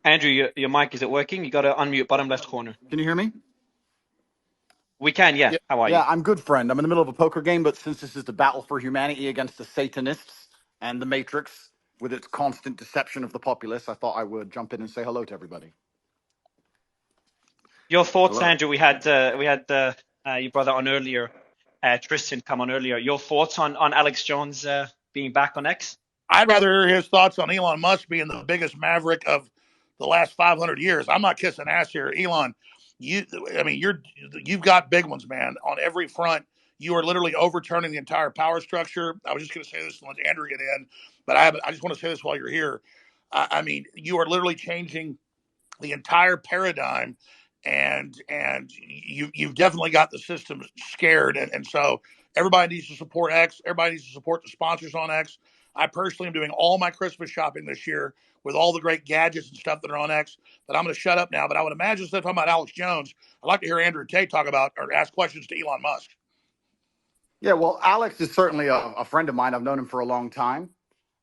Andrew, your mic, is it working? You got to unmute bottom left corner. Can you hear me? We can, yeah. Yeah. How are you? Yeah, I'm good, friend. I'm in the middle of a poker game, but since this is the battle for humanity against the Satanists and the Matrix with its constant deception of the populace, I thought I would jump in and say hello to everybody. Your thoughts, Hello. Andrew? We had your brother on earlier, Tristan come on earlier. Your thoughts on Alex Jones being back on X? I'd rather hear his thoughts on Elon Musk being the biggest maverick of the last 500 years. I'm not kissing ass here, Elon. I mean, you've got big ones, man, on every front. You are literally overturning the entire power structure. I was just going to say this to let Andrew get in, but I just want to say this while you're here. I mean, you are literally changing the entire paradigm, and you've definitely got the system scared, and so everybody needs to support X. Everybody needs to support the sponsors on X. I personally am doing all my Christmas shopping this year with all the great gadgets and stuff that are on X. But I'm going to shut up now. But I would imagine instead of talking about Alex Jones, I'd like to hear Andrew Tate talk about or ask questions to Elon Musk. Yeah, well, Alex is certainly a friend of mine. I've known him for a long time,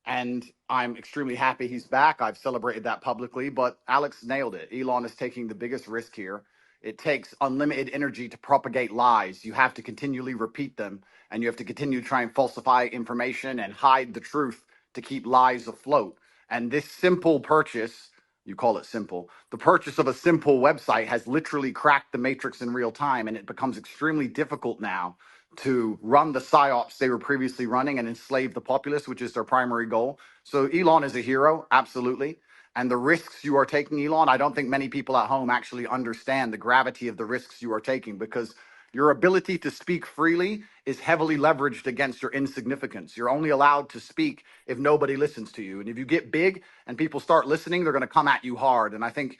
and I'm extremely happy he's back. I've celebrated that publicly, but Alex nailed it. Elon is taking the biggest risk here. It takes unlimited energy to propagate lies. You have to continually repeat them, and you have to continue to try and falsify information and hide the truth to keep lies afloat. And this simple purchase, you call it simple, the purchase of a simple website has literally cracked the matrix in real time, and it becomes extremely difficult now to run the psyops they were previously running and enslave the populace, which is their primary goal. So Elon is a hero, absolutely. And the risks you are taking, Elon, I don't think many people at home actually understand the gravity of the risks you are taking, because your ability to speak freely is heavily leveraged against your insignificance. You're only allowed to speak if nobody listens to you. And if you get big and people start listening, they're going to come at you hard. And I think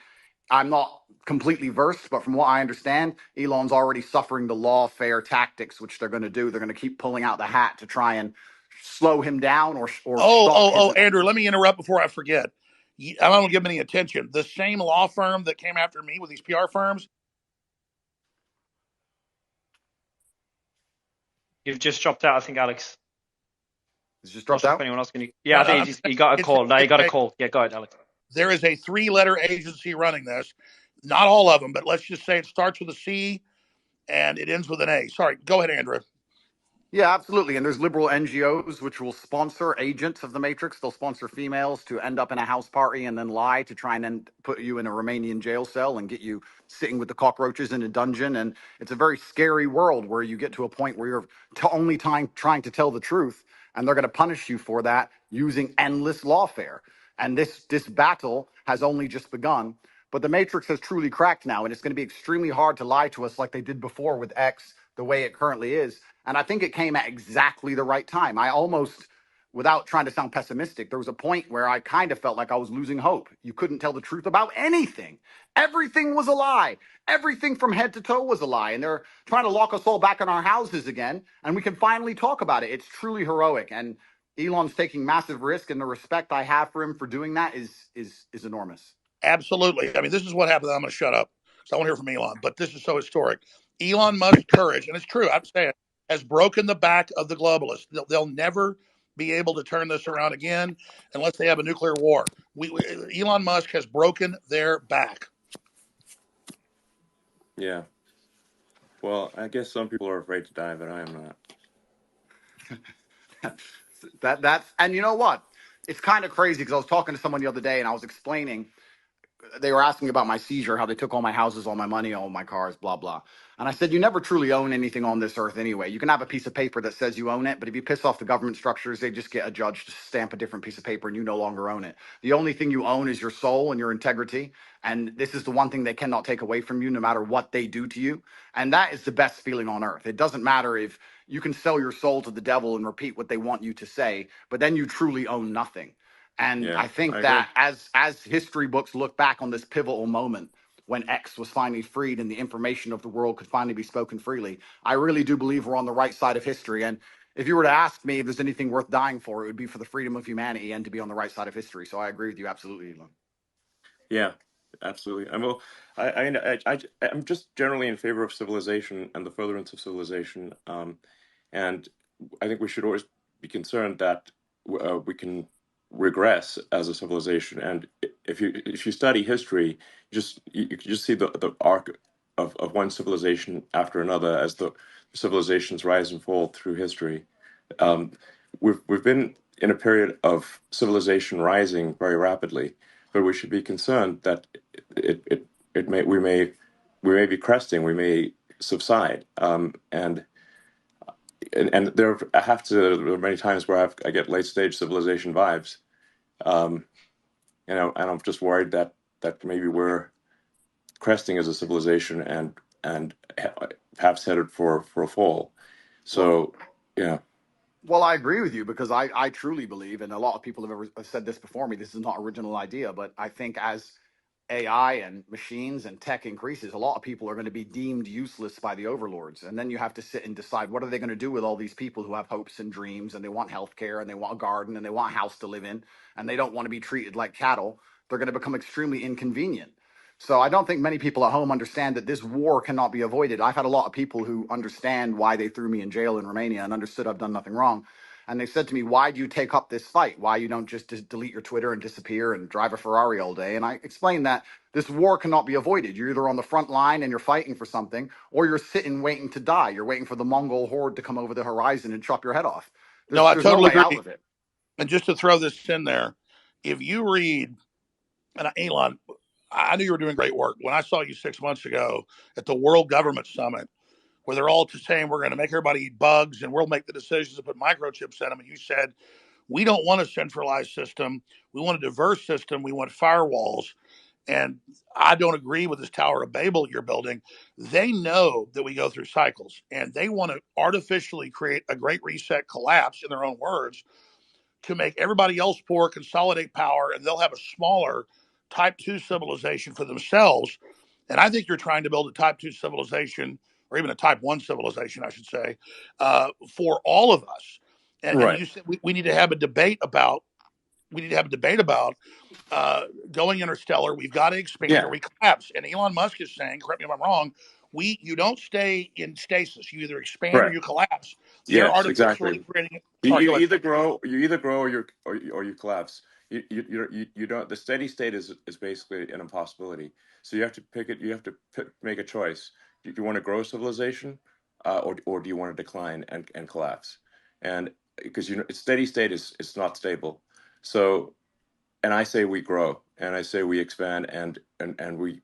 I'm not completely versed, but from what I understand, Elon's already suffering the lawfare tactics, which they're going to do. They're going to keep pulling out the hat to try and slow him down or stop his. Andrew, let me interrupt before I forget. I don't give him any attention. The same law firm that came after me with these PR firms. You've just dropped out, I think, Alex. He's just Not dropped sure if out. anyone else can. Yeah, No, I no, think he got a call. No, he got a call. Yeah, go ahead, Alex. there is a 3-letter agency running this. Not all of them, but let's just say it starts with a C and it ends with an A. Sorry, go ahead, Andrew. Yeah, absolutely. And there's liberal NGOs which will sponsor agents of the Matrix. They'll sponsor females to end up in a house party and then lie to try and then put you in a Romanian jail cell and get you sitting with the cockroaches in a dungeon. And it's a very scary world where you get to a point where you're only trying to tell the truth, and they're going to punish you for that using endless lawfare. And this battle has only just begun. But the Matrix has truly cracked now, and it's going to be extremely hard to lie to us like they did before with X, the way it currently is. And I think it came at exactly the right time. I almost, without trying to sound pessimistic, there was a point where I kind of felt like I was losing hope. You couldn't tell the truth about anything. Everything was a lie. Everything from head to toe was a lie. And they're trying to lock us all back in our houses again. And we can finally talk about it. It's truly heroic. And Elon's taking massive risk, and the respect I have for him for doing that is enormous. Absolutely. I mean, this is what happened. I'm going to shut up because I want to hear from Elon, but this is so historic. Elon Musk's courage, and it's true, I'm saying, has broken the back of the globalists. They'll never be able to turn this around again unless they have a nuclear war. Elon Musk has broken their back. Yeah. Well, I guess some people are afraid to die, but I am not. That's and you know what? It's kind of crazy because I was talking to someone the other day and I was explaining. They were asking about my seizure, how they took all my houses, all my money, all my cars, blah blah. And I said, you never truly own anything on this earth anyway. You can have a piece of paper that says you own it, but if you piss off the government structures, they just get a judge to stamp a different piece of paper and you no longer own it. The only thing you own is your soul and your integrity. And this is the one thing they cannot take away from you, no matter what they do to you. And that is the best feeling on earth. It doesn't matter if you can sell your soul to the devil and repeat what they want you to say, but then you truly own nothing. And Yeah, I think I that agree. as history books look back on this pivotal moment when X was finally freed and the information of the world could finally be spoken freely, I really do believe we're on the right side of history. And if you were to ask me if there's anything worth dying for, it would be for the freedom of humanity and to be on the right side of history. So I agree with you absolutely, Elon. Yeah, absolutely. I'm just generally in favor of civilization and the furtherance of civilization. And I think we should always be concerned that we can regress as a civilization. And if you study history, you can just see the arc of one civilization after another as the civilizations rise and fall through history. Um, we've been in a period of civilization rising very rapidly, but we should be concerned that it it, it may we may be cresting, we may subside, and there are many times where I get late stage civilization vibes, um, and I'm just worried that maybe we're cresting as a civilization and perhaps headed for a fall. Well, So yeah, well, I agree with you because I truly believe, and a lot of people have said this before me. This is not original idea, but I think as AI and machines and tech increases, a lot of people are going to be deemed useless by the overlords. And then you have to sit and decide what are they going to do with all these people who have hopes and dreams and they want healthcare and they want a garden and they want a house to live in and they don't want to be treated like cattle. They're going to become extremely inconvenient. So I don't think many people at home understand that this war cannot be avoided. I've had a lot of people who understand why they threw me in jail in Romania and understood I've done nothing wrong. And they said to me, why do you take up this fight? Why you don't just delete your Twitter and disappear and drive a Ferrari all day? And I explained that this war cannot be avoided. You're either on the front line and you're fighting for something, or you're sitting waiting to die. You're waiting for the Mongol horde to come over the horizon and chop your head off. No, I There's no totally way out agree. of it. And just to throw this in there, if you read, and Elon, I knew you were doing great work. When I saw you 6 months ago at the World Government Summit, where they're all just saying we're going to make everybody eat bugs and we'll make the decisions to put microchips in them, and you said, we don't want a centralized system. We want a diverse system. We want firewalls. And I don't agree with this Tower of Babel you're building. They know that we go through cycles and they want to artificially create a great reset collapse, in their own words, to make everybody else poor, consolidate power, and they'll have a smaller type 2 civilization for themselves. And I think you're trying to build a type 2 civilization, or even a type 1 civilization, I should say, for all of us. And right. you said we need to have a debate about going interstellar. We've got to expand or Yeah. we collapse. And Elon Musk is saying, correct me if I'm wrong, you don't stay in stasis. You either expand or Correct. you collapse. They're Yes, artificially exactly. creating. You, Sorry, you go ahead. either grow, or you collapse. You don't. The steady state is basically an impossibility. So you have to pick it. You have to make a choice. Do you want to grow civilization, or do you want to decline and collapse? And because steady state is not stable. So, and I say we grow, and I say we expand, and we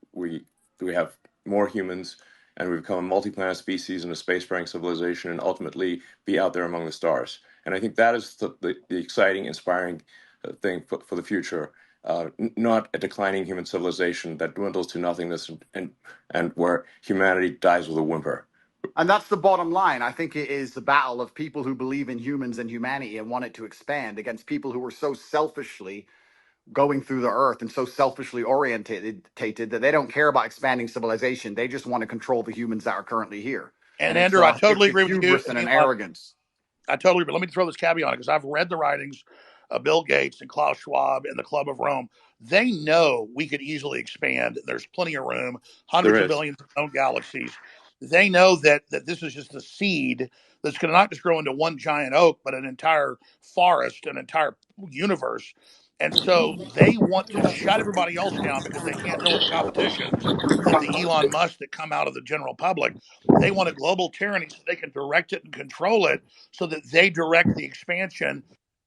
have more humans, and we become a multi-planet species and a spacefaring civilization, and ultimately be out there among the stars. And I think that is the exciting, inspiring thing for the future. Not a declining human civilization that dwindles to nothingness and where humanity dies with a whimper. And that's the bottom line. I think it is the battle of people who believe in humans and humanity and want it to expand against people who are so selfishly going through the earth and so selfishly orientated that they don't care about expanding civilization. They just want to control the humans that are currently here. And And it's Andrew, I a totally it's a agree with you. hubris And and an Elon, arrogance. I totally agree. Let me throw this caveat on it because I've read the writings of Bill Gates and Klaus Schwab and the Club of Rome. They know we could easily expand. There's plenty of room, There hundreds of is. billions of known galaxies. They know that this is just a seed that's going to not just grow into one giant oak, but an entire forest, an entire universe. And so they want to shut everybody else down because they can't deal with the competition of the Elon Musk that come out of the general public. They want a global tyranny so they can direct it and control it so that they direct the expansion.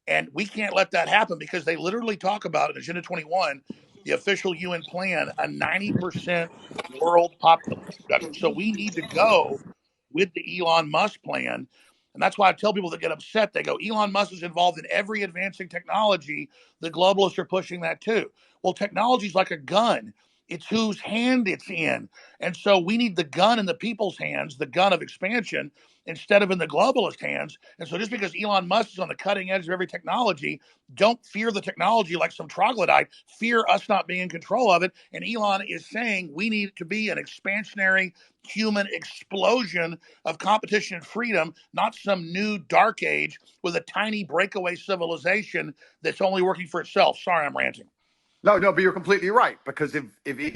And we can't let that happen because they literally talk about in Agenda 21, the official UN plan, a 90% world population reduction. So we need to go with the Elon Musk plan. And that's why I tell people that get upset, they go, Elon Musk is involved in every advancing technology. The globalists are pushing that too. Well, technology is like a gun. It's whose hand it's in. And so we need the gun in the people's hands, the gun of expansion, instead of in the globalist hands. And so just because Elon Musk is on the cutting edge of every technology, don't fear the technology like some troglodyte. Fear us not being in control of it. And Elon is saying we need to be an expansionary human explosion of competition and freedom, not some new dark age with a tiny breakaway civilization that's only working for itself. Sorry, I'm ranting. No, but you're completely right. Because if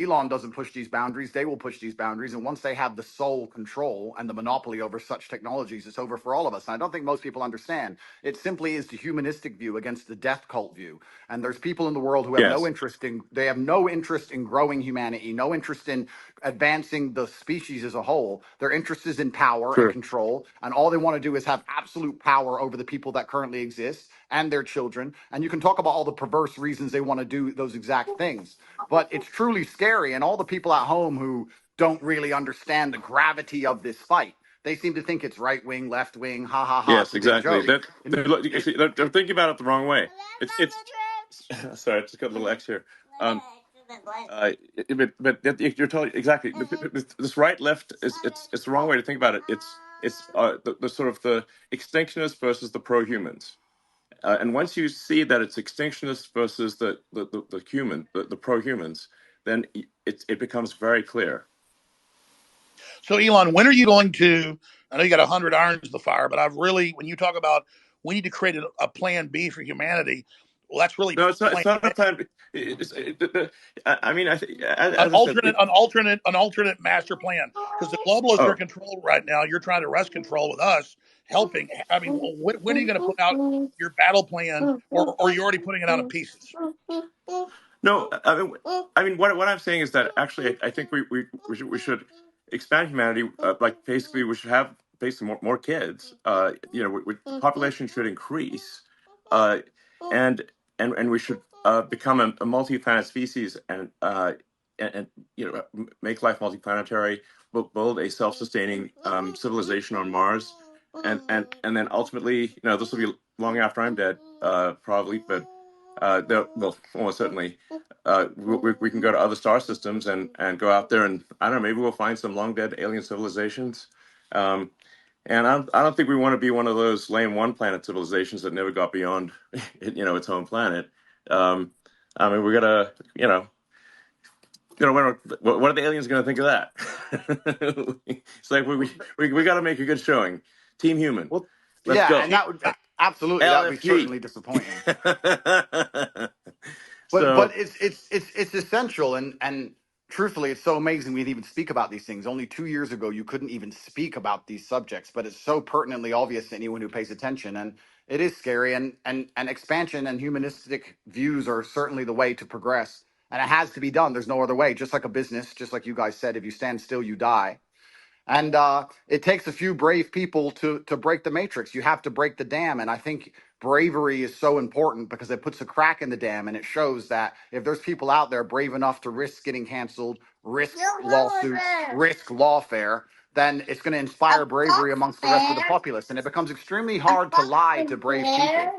Elon doesn't push these boundaries, they will push these boundaries. And once they have the sole control and the monopoly over such technologies, it's over for all of us. And I don't think most people understand. It simply is the humanistic view against the death cult view. And there's people in the world who have no Yes, interest in, they have no interest in growing humanity, no interest in advancing the species as a whole. Their interest is in power and true. control. And all they want to do is have absolute power over the people that currently exist and their children. And you can talk about all the perverse reasons they want to do those exact things. But it's truly scary. And all the people at home who don't really understand the gravity of this fight, they seem to think it's right wing, left wing, ha ha ha. Yes, It's a big exactly. joke. That And they're thinking about it the wrong way. It's sorry, I just got a little X here. But you're totally exactly. This right left is it's the wrong way to think about it. It's the sort of the extinctionists versus the pro humans. And once you see that it's extinctionists versus the pro humans, then it becomes very clear. So, Elon, when are you going to? I know you got 100 irons in the fire, but when you talk about we need to create a plan B for humanity, well, that's really No, it's not. plan It's not a A. plan. I mean, An as I said, alternate master plan, because the globalists are in oh, control right now. You're trying to wrest control with us helping. I mean, when are you going to put out your battle plan, or are you already putting it out in pieces? no, what I'm saying is that actually, I think we should expand humanity. Like basically, we should have basically more kids. Population should increase, uh, and and we should become a multi-planet species and make life multiplanetary. Build a self-sustaining civilization on Mars, and then ultimately, this will be long after I'm dead, probably, but well, almost certainly, we can go to other star systems and go out there and I don't know, maybe we'll find some long dead alien civilizations. Um, and I don't think we want to be one of those lame one planet civilizations that never got beyond, its home planet. Um, I mean, we gotta, what are the aliens going to think of that? It's like we got to make a good showing. Team Human, well, let's yeah, go. and that would absolutely that would be LFG. certainly disappointing. But So it's essential and truthfully, it's so amazing we'd even speak about these things. Only 2 years ago, you couldn't even speak about these subjects, but it's so pertinently obvious to anyone who pays attention, and it is scary. And expansion and humanistic views are certainly the way to progress, and it has to be done. There's no other way. Just like a business, just like you guys said, if you stand still, you die. And it takes a few brave people to break the matrix. You have to break the dam, and I think bravery is so important because it puts a crack in the dam, and it shows that if there's people out there brave enough to risk getting canceled, risk lawsuits, risk lawfare, then it's going to inspire bravery amongst the rest of the populace, and it becomes extremely hard to lie to brave people.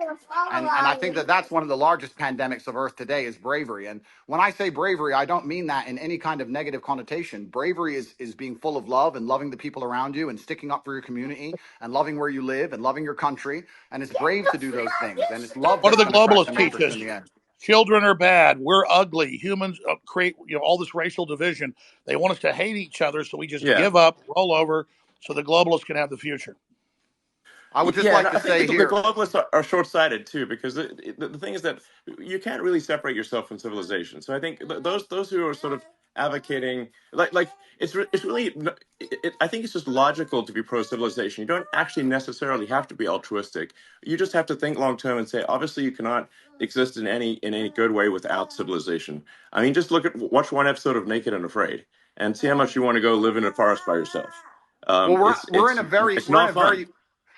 And I think that that's one of the largest pandemics of Earth today is bravery. And when I say bravery, I don't mean that in any kind of negative connotation. Bravery is being full of love and loving the people around you and sticking up for your community and loving where you live and loving your country. And it's brave to do those things. And it's love What do that's the going to crack the globalists teach matrix in us? the end. Children are bad. We're ugly. Humans create all this racial division. They want us to hate each other, so we just yeah. give up, roll over, so the globalists can have the future. I would just Yeah, and like to I think say the here, globalists are short-sighted too, because the thing is that you can't really separate yourself from civilization. So I think those who are sort of advocating, like it's really, I think it's just logical to be pro-civilization. You don't actually necessarily have to be altruistic. You just have to think long-term and say, obviously, you cannot exist in any good way without civilization. I mean, just watch one episode of Naked and Afraid, and see how much you want to go live in a forest by yourself. well, It's we're in a very it's not fun.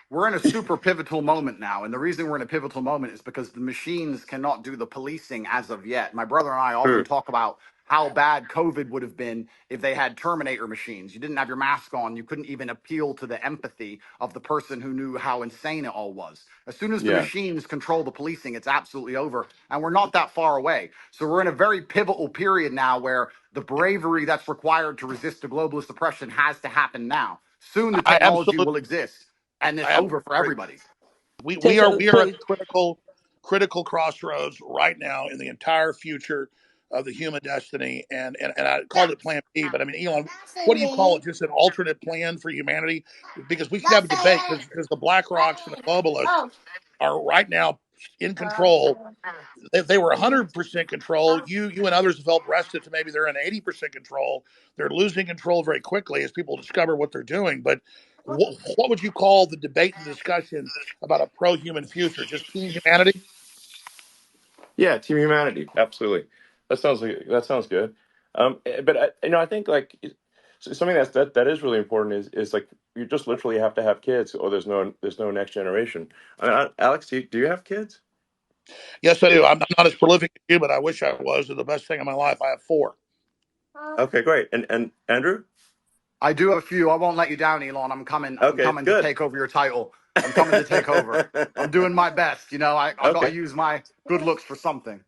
we're in a super pivotal moment now. And the reason we're in a pivotal moment is because the machines cannot do the policing as of yet. My brother and I often True. talk about how bad COVID would have been if they had Terminator machines. You didn't have your mask on. You couldn't even appeal to the empathy of the person who knew how insane it all was. As soon as the Yeah. machines control the policing, it's absolutely over. And we're not that far away. So we're in a very pivotal period now where the bravery that's required to resist the globalist oppression has to happen now. Soon the I technology absolutely, will exist and it's I over for absolutely agree. everybody. We are at the critical crossroads right now in the entire future of the human destiny, and I called it Plan B, but I mean, Elon, what do you call it? Just an alternate plan for humanity? Because we should have a debate because the Black Rocks and the globalists are right now in control. If they were 100% control, you and others have helped wrest it to maybe they're in 80% control. They're losing control very quickly as people discover what they're doing. But what would you call the debate and discussion about a pro-human future? Just team humanity? Yeah, team humanity, absolutely. That sounds good. But I think like something that is really important is like you just literally have to have kids, or there's no next generation. Alex, do you have kids? Yes, I do. I'm not as prolific as you, but I wish I was. They're the best thing in my life. I have 4. Okay, great. And Andrew? I do have a few. I won't let you down, Elon. I'm coming. I'm Okay, coming to good. take over your title. I'm coming to take over. I'm doing my best. You know, I got to Okay. use my good looks for something.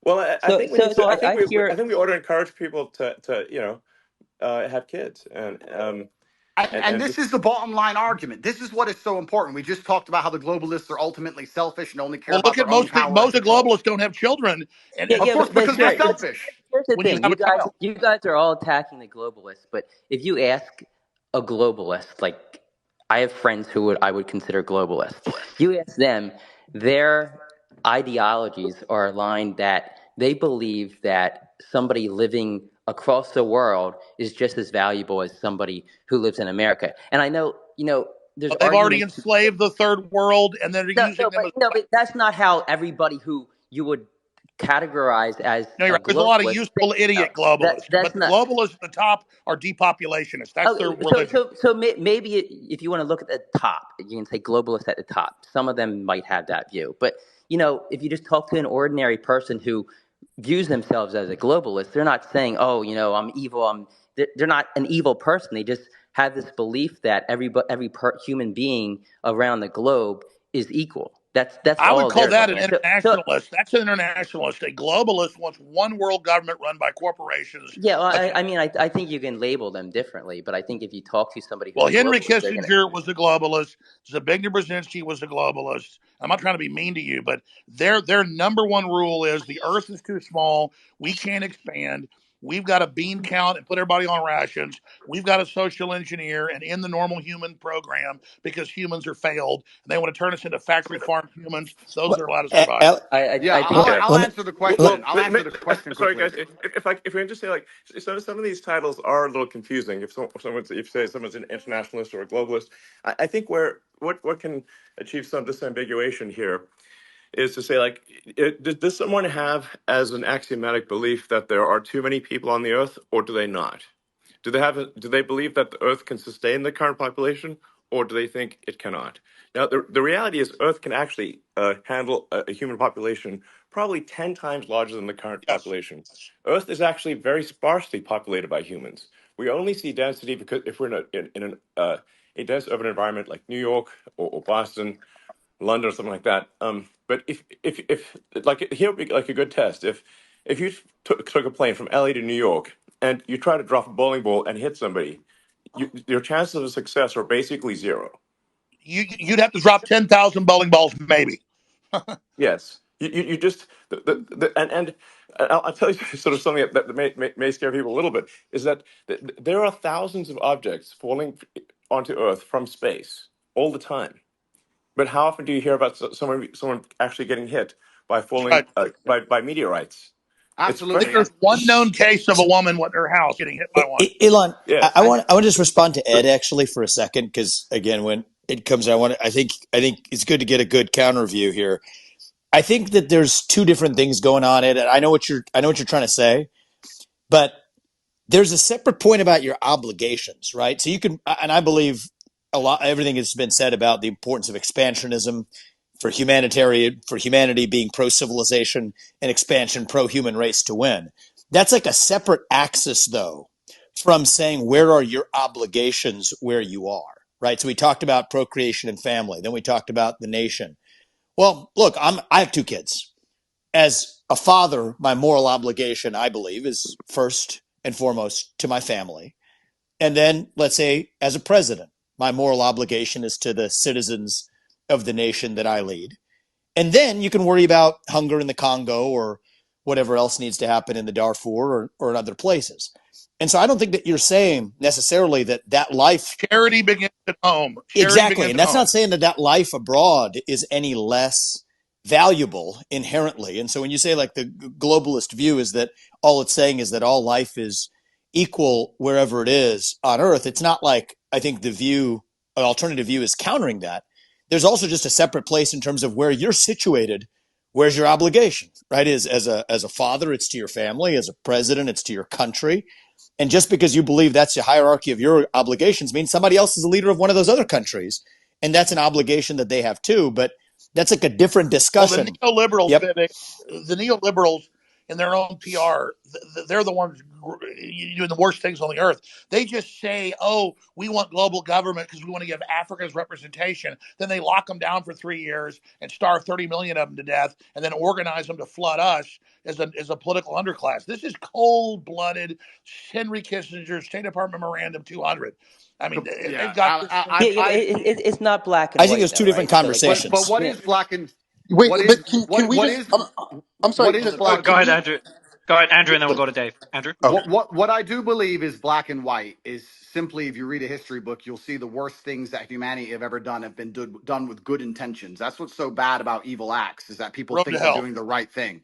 Well, I So think we need to. so I I hear. think we ought to encourage people to have kids And and this just is the bottom line argument. This is what is so important. We just talked about how the globalists are ultimately selfish and only care Well, about look at their own power and most of the control. globalists don't have children, and Yeah, Of yeah, course, it's because but they're here, nasty selfish. here's the when you thing. have a child. You guys are all attacking the globalists, but if you ask a globalist, like I have friends who I would consider globalists, you ask them, their ideologies are aligned that they believe that somebody living across the world is just as valuable as somebody who lives in America. And I know, there's They've already arguments. enslaved the third world, and they're No, using them as. but that's not how everybody who you would categorize as No, you're a right. There's a lot of globalist useful thinks. No, idiot globalists, but that's the not. globalists at the top are depopulationists. That's their Oh, so religion. so so maybe if you want to look at the top, you can say globalists at the top. Some of them might have that view, but if you just talk to an ordinary person who views themselves as a globalist, they're not saying, "Oh, I'm evil." They're not an evil person. They just have this belief that human being around the globe is equal. That's I would all call they're that looking an at. So internationalist. That's an internationalist. A globalist wants one world government run by corporations. yeah, well, I mean, I think you can label them differently, but I think if you talk to somebody who's Well, a Henry globalist, they're gonna. Kissinger was a globalist. Zbigniew Brzezinski was a globalist. I'm not trying to be mean to you, but their number one rule is the Earth is too small. We can't expand. We've got to bean count and put everybody on rations. We've got to social engineer and end the normal human program because humans are failed. And they want to turn us into factory farm humans. Those Well, are allowed to survive. Yeah, I think well, that. I'll let me. answer the well, question. I'll answer the question sorry quickly. guys, if we can just say like some of these titles are a little confusing. If say someone's an internationalist or a globalist, I think where what can achieve some disambiguation here is to say like does someone have as an axiomatic belief that there are too many people on the earth, or do they not? Do they believe that the earth can sustain the current population, or do they think it cannot? Now the reality is earth can actually handle a human population probably 10 times larger than the current Yes. population. Earth is actually very sparsely populated by humans. We only see density because if we're a dense urban environment like New York or Boston, London or something like that. But if like here would be like a good test. If you took a plane from LA to New York and you try to drop a bowling ball and hit somebody, your chances of success are basically zero. You'd have to drop 10,000 bowling balls, maybe. Yes, you just and I'll tell you sort of something that may scare people a little bit is that there are thousands of objects falling onto Earth from space all the time. But how often do you hear about someone actually getting hit by That's falling right. by meteorites? It's I think Absolutely. very there's one known case of a woman in her house getting hit by one. Elon, yes. I want to just respond to Ed actually for a second because again, when it comes, I think it's good to get a good counter view here. I think that there's two different things going on, Ed. And I know what you're trying to say, but there's a separate point about your obligations, right? So you can, and I believe everything has been said about the importance of expansionism for humanity being pro civilization and expansion pro human race to win. That's like a separate axis though from saying where are your obligations where you are, right? So we talked about procreation and family, then we talked about the nation. Well, look, I have 2 kids. As a father, my moral obligation, I believe, is first and foremost to my family. And then, let's say, as a president, my moral obligation is to the citizens of the nation that I lead. And then you can worry about hunger in the Congo or whatever else needs to happen in the Darfur or in other places. And so I don't think that you're saying necessarily that life. Charity begins at home. Charity Exactly. begins And at that's home. not saying that life abroad is any less valuable inherently. And so when you say like the globalist view is that all it's saying is that all life is equal wherever it is on Earth, it's not like I think the view, an alternative view is countering that. There's also just a separate place in terms of where you're situated. Where's your obligation, right? Is as a father, it's to your family. As a president, it's to your country. And just because you believe that's the hierarchy of your obligations means somebody else is the leader of one of those other countries. And that's an obligation that they have too. But that's like a different Well, the discussion. neoliberals, Yep. Vivek, the neoliberals in their own PR, they're the ones doing the worst things on the earth. They just say, "Oh, we want global government because we want to give Africa's representation." Then they lock them down for 3 years and starve 30 million of them to death, and then organize them to flood us as a political underclass. This is cold-blooded Henry Kissinger State Department Memorandum 200. I mean, they've Yeah, got this Yeah, thing. yeah, it's not black and I think white there's two though, different right? So like, but conversations. what you know, is black and Wait, what but is can we what just? is I'm sorry. what is Just Go, black? go can ahead, we? Andrew. Go ahead, Andrew, and then we'll go to Dave. Andrew. Okay. What I do believe is black and white is simply, if you read a history book, you'll see the worst things that humanity have ever done have been done with good intentions. That's what's so bad about evil acts, is that people Road to think they're hell. doing the right thing.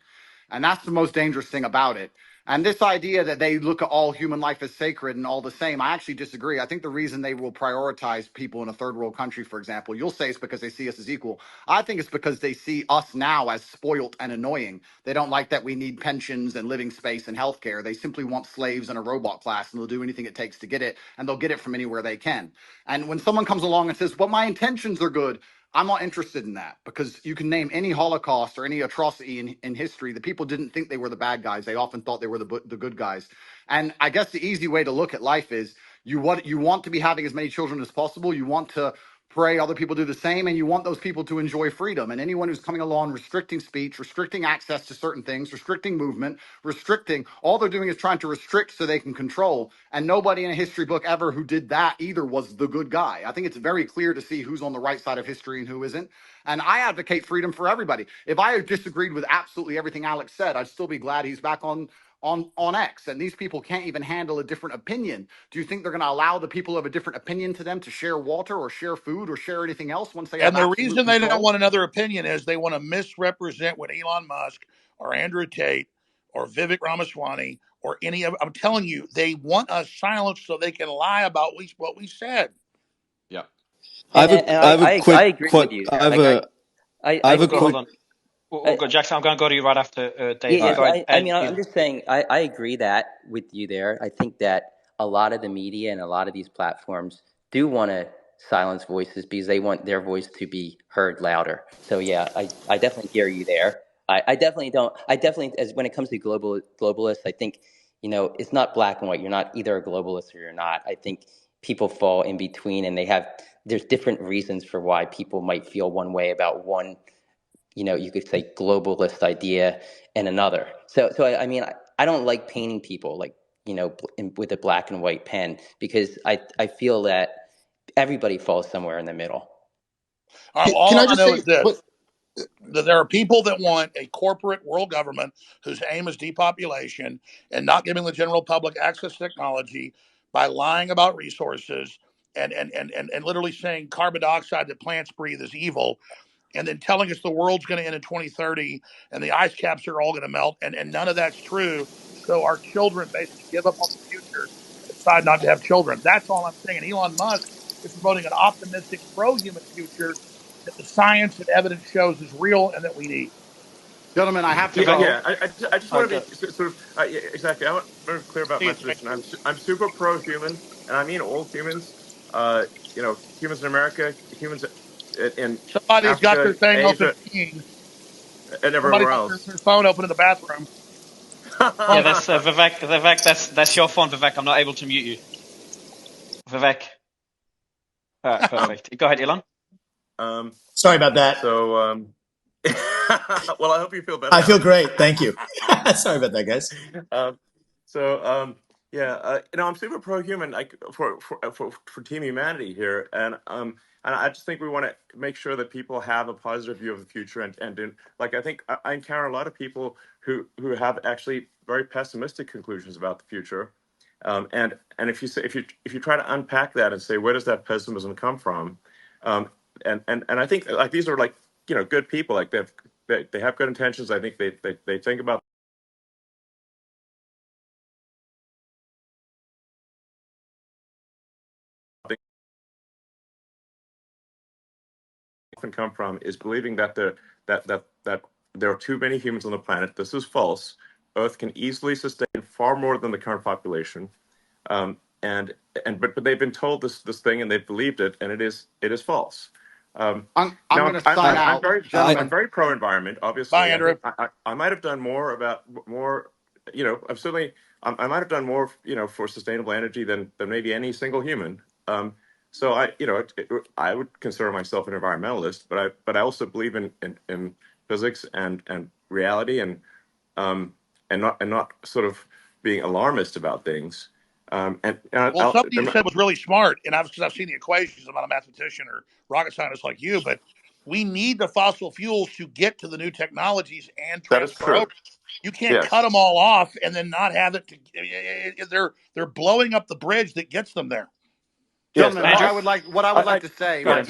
And that's the most dangerous thing about it. And this idea that they look at all human life as sacred and all the same, I actually disagree. I think the reason they will prioritize people in a third world country, for example, you'll say it's because they see us as equal. I think it's because they see us now as spoilt and annoying. They don't like that we need pensions and living space and healthcare. They simply want slaves and a robot class, and they'll do anything it takes to get it, and they'll get it from anywhere they can. And when someone comes along and says, "Well, my intentions are good," I'm not interested in that, because you can name any Holocaust or any atrocity in history. The people didn't think they were the bad guys. They often thought they were the good guys. And I guess the easy way to look at life is you want to be having as many children as possible. You want to pray other people do the same, and you want those people to enjoy freedom. And anyone who's coming along restricting speech, restricting access to certain things, restricting movement, restricting, all they're doing is trying to restrict so they can control. And nobody in a history book ever who did that either was the good guy. I think it's very clear to see who's on the right side of history and who isn't. And I advocate freedom for everybody. If I disagreed with absolutely everything Alex said, I'd still be glad he's back on X. And these people can't even handle a different opinion. Do you think they're going to allow the people who have a different opinion to them to share water or share food or share anything else once they have And the absolute reason they don't control? want another opinion is they want to misrepresent what Elon Musk or Andrew Tate or Vivek Ramaswamy or any of. I'm telling you, they want us silenced so they can lie about what we said. Yeah. and I have a I quick, agree with you. I have Like a, I I I have a Hold, think hold quick, on. We'll I, go, Jackson. I'm going to go to you right after Yeah, Dave. yeah. But So go ahead, I mean, I'm Elon. just saying, I agree that with you there. I think that a lot of the media and a lot of these platforms do want to silence voices because they want their voice to be heard louder. So yeah, I definitely hear you there. I definitely don't. I definitely, as when it comes to globalists, I think it's not black and white. You're not either a globalist or you're not. I think people fall in between, and there's different reasons for why people might feel one way about one, you could say globalist idea and another. So I mean, I don't like painting people like, with a black and white pen, because I feel that everybody falls somewhere in the middle. Can All I I just know say? is this: But that there are people that want a corporate world government whose aim is depopulation and not giving the general public access to technology by lying about resources and literally saying carbon dioxide that plants breathe is evil, and then telling us the world's going to end in 2030 and the ice caps are all going to melt, and none of that's true. So our children basically give up on the future and decide not to have children. That's all I'm saying. And Elon Musk is promoting an optimistic, pro-human future that the science and evidence shows is real and that we need. Gentlemen, I have to Go. go. Yeah. I just want to Go. be sort of yeah, exactly. I want to be clear about See my you, Jake. position. I'm super pro-human, and I mean all humans. Humans in America, humans in Somebody's got their Africa, thing open Asia, peeing. and Somebody's everywhere got else. their phone open in the bathroom. Yeah, Phone's that's ringing. Vivek. Vivek, that's your phone, Vivek. I'm not able to mute you, Vivek. All right, um, perfect. Go ahead, Elon. um, sorry about that. so, well, I hope you feel better I now. feel great. Thank you. Sorry about that, guys. um, so, yeah, I'm super pro-human, like for Team Humanity here, and I just think we want to make sure that people have a positive view of the future, and like I think I encounter a lot of people who have actually very pessimistic conclusions about the future, and if you try to unpack that and say where does that pessimism come from, um, and I think like these are like good people, like they have good intentions. I think they think about things often come from is believing that there are too many humans on the planet. This is false. Earth can easily sustain far more than the current population. Um, and but they've been told this thing and they've believed it, and it is false. I'm Now going to sign I'm out, very I'm gentlemen. very pro environment. Bye, Obviously, I Andrew. think I might have done more about more. I'm certainly I might have done more for sustainable energy than maybe any single human. So I would consider myself an environmentalist, but I also believe in physics and reality and not sort of being alarmist about things. Well, something you said was really smart, and because I've seen the equations. I'm not a mathematician or rocket scientist like you, but we need the fossil fuels to get to the new technologies and that is transfer true. over. You can't cut Yes. them all off and then not have it. They're blowing up the bridge that gets them there. Yes. Gentlemen, Andrew, what I would like to say, Go ahead.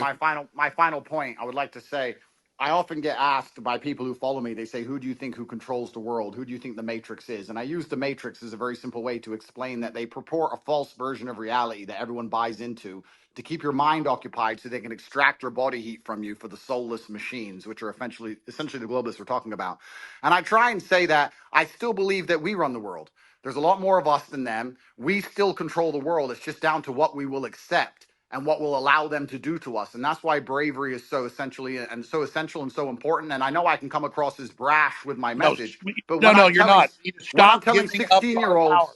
my final point, I would like to say, I often get asked by people who follow me, they say, who do you think who controls the world? Who do you think the Matrix is? And I use the Matrix as a very simple way to explain that they purport a false version of reality that everyone buys into to keep your mind occupied so they can extract your body heat from you for the soulless machines, which are essentially the globalists we're talking about. And I try and say that I still believe that we run the world. There's a lot more of us than them. We still control the world. It's just down to what we will accept and what will allow them to do to us. And that's why bravery is so essential and so important. And I know I can come across as brash with my No, message, but no, you're not. You need to when I'm stop telling giving up our power.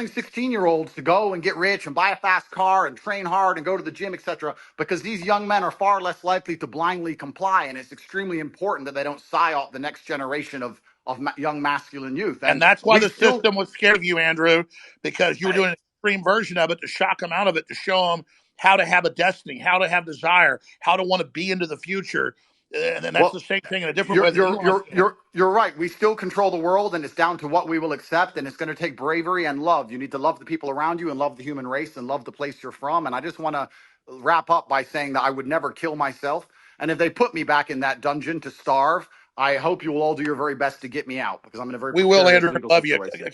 16-year-olds to go and get rich and buy a fast car and train hard and go to the gym, etc., because these young men are far less likely to blindly comply. And it's extremely important that they don't psyop the next generation of young masculine youth. And And that's why we the still, system was scared of you, Andrew, because you were doing an extreme version of it to shock them out of it, to show them how to have a destiny, how to have desire, how to want to be into the future. And then that's well, the same thing in a different way that Elon's doing. you're right. We still control the world, and it's down to what we will accept. And it's going to take bravery and love. You need to love the people around you, and love the human race, and love the place you're from. And I just want to wrap up by saying that I would never kill myself. And if they put me back in that dungeon to starve, I hope you will all do your very best to get me out, because I'm in a very We will, precarious Andrew. legal Love you. situation.